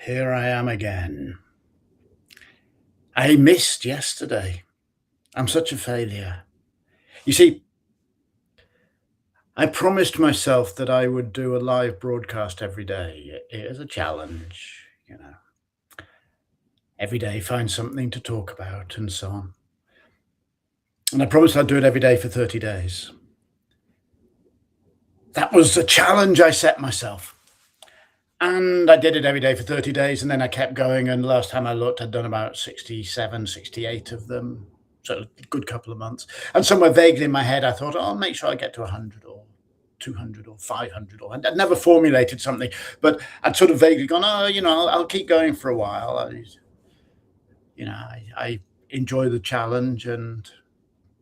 Here I am again. I missed yesterday. I'm such a failure. You see, I promised myself that I would do a live broadcast every day. It is a challenge, you know. Every day, find something to talk about and so on. And I promised I'd do it every day for 30 days. That was the challenge I set myself. And I did it every day for 30 days, and then I kept going, and last time I looked, I'd done about 67, 68 of them, so a good couple of months. And somewhere vaguely in my head, I thought, "Oh, I'll make sure I get to 100 or 200 or 500," or I'd never formulated something, but I'd sort of vaguely gone, "Oh, I'll keep going for a while." I enjoy the challenge, and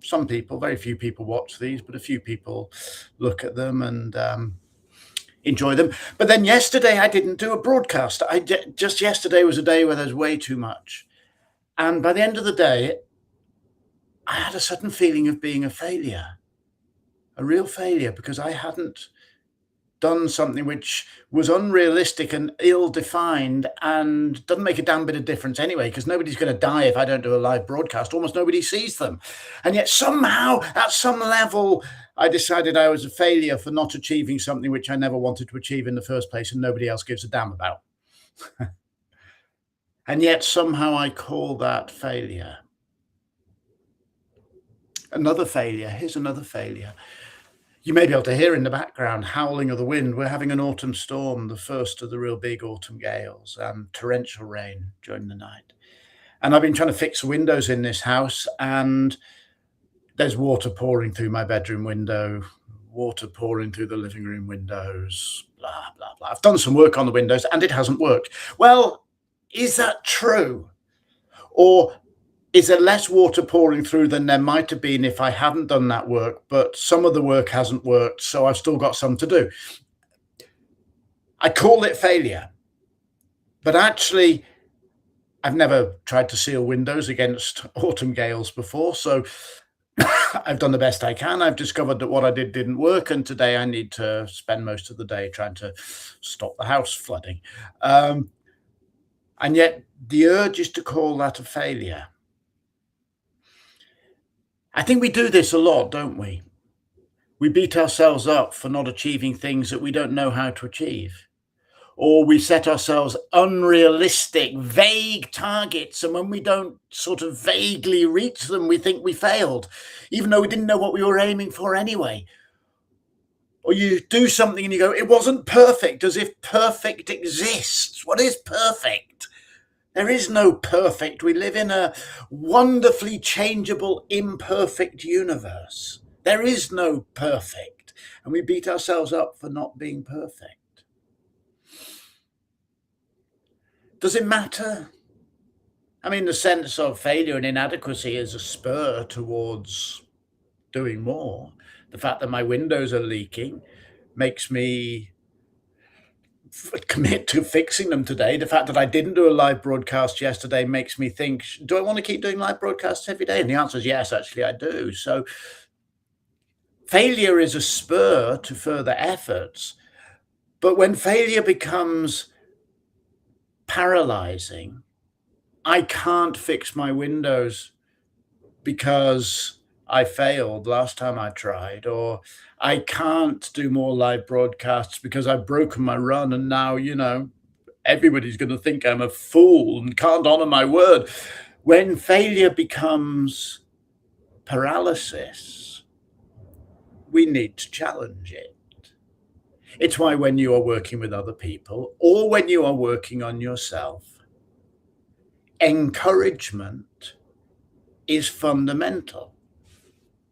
some people, very few people watch these, but a few people look at them and enjoy them. But then yesterday I didn't do a broadcast. Just yesterday was a day where there's way too much. And by the end of the day, I had a sudden feeling of being a failure, a real failure, because I hadn't done something which was unrealistic and ill-defined and doesn't make a damn bit of difference anyway, because nobody's going to die if I don't do a live broadcast. Almost nobody sees them. And yet somehow, at some level, I decided I was a failure for not achieving something which I never wanted to achieve in the first place and nobody else gives a damn about. And yet somehow I call that failure. Another failure. Here's another failure. You may be able to hear in the background howling of the wind. We're having an autumn storm, the first of the real big autumn gales, and torrential rain during the night. And I've been trying to fix the windows in this house, and there's water pouring through my bedroom window, water pouring through the living room windows, blah, blah, blah. I've done some work on the windows and it hasn't worked. Well, is that true? Or is there less water pouring through than there might have been if I hadn't done that work, but some of the work hasn't worked, so I've still got some to do? I call it failure, but actually, I've never tried to seal windows against autumn gales before, so I've done the best I can. I've discovered that what I did didn't work, and today I need to spend most of the day trying to stop the house flooding. And yet the urge is to call that a failure. I think we do this a lot, don't we? We beat ourselves up for not achieving things that we don't know how to achieve. Or we set ourselves unrealistic, vague targets, and when we don't sort of vaguely reach them, we think we failed, even though we didn't know what we were aiming for anyway. Or you do something and you go, it wasn't perfect, as if perfect exists. What is perfect? There is no perfect. We live in a wonderfully changeable, imperfect universe. There is no perfect, and we beat ourselves up for not being perfect. Does it matter? I mean, the sense of failure and inadequacy is a spur towards doing more. The fact that my windows are leaking makes me commit to fixing them today. The fact that I didn't do a live broadcast yesterday makes me think, do I want to keep doing live broadcasts every day? And the answer is yes, actually, I do. So failure is a spur to further efforts. But when failure becomes paralyzing, I can't fix my windows because I failed last time I tried, or I can't do more live broadcasts because I've broken my run and now, everybody's going to think I'm a fool and can't honor my word. When failure becomes paralysis, we need to challenge it. It's why when you are working with other people or when you are working on yourself, encouragement is fundamental.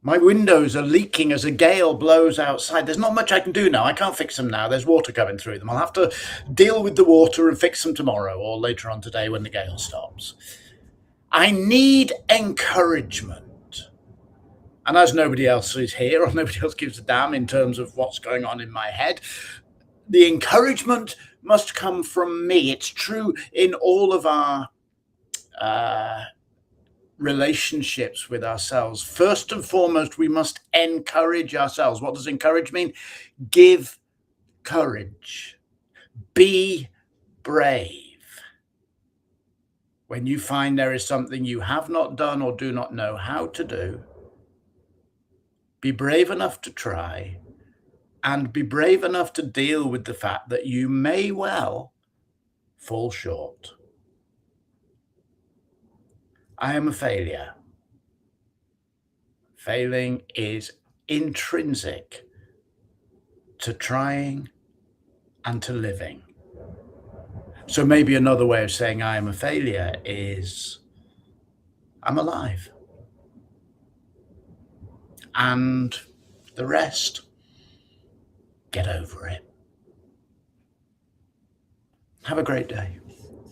My windows are leaking as a gale blows outside. There's not much I can do now. I can't fix them now. There's water coming through them. I'll have to deal with the water and fix them tomorrow or later on today when the gale stops. I need encouragement. And as nobody else is here or nobody else gives a damn in terms of what's going on in my head, the encouragement must come from me. It's true in all of our relationships with ourselves. First and foremost, we must encourage ourselves. What does encourage mean? Give courage. Be brave. When you find there is something you have not done or do not know how to do, be brave enough to try, and be brave enough to deal with the fact that you may well fall short. I am a failure. Failing is intrinsic to trying and to living. So maybe another way of saying I am a failure is I'm alive. And the rest, get over it. Have a great day.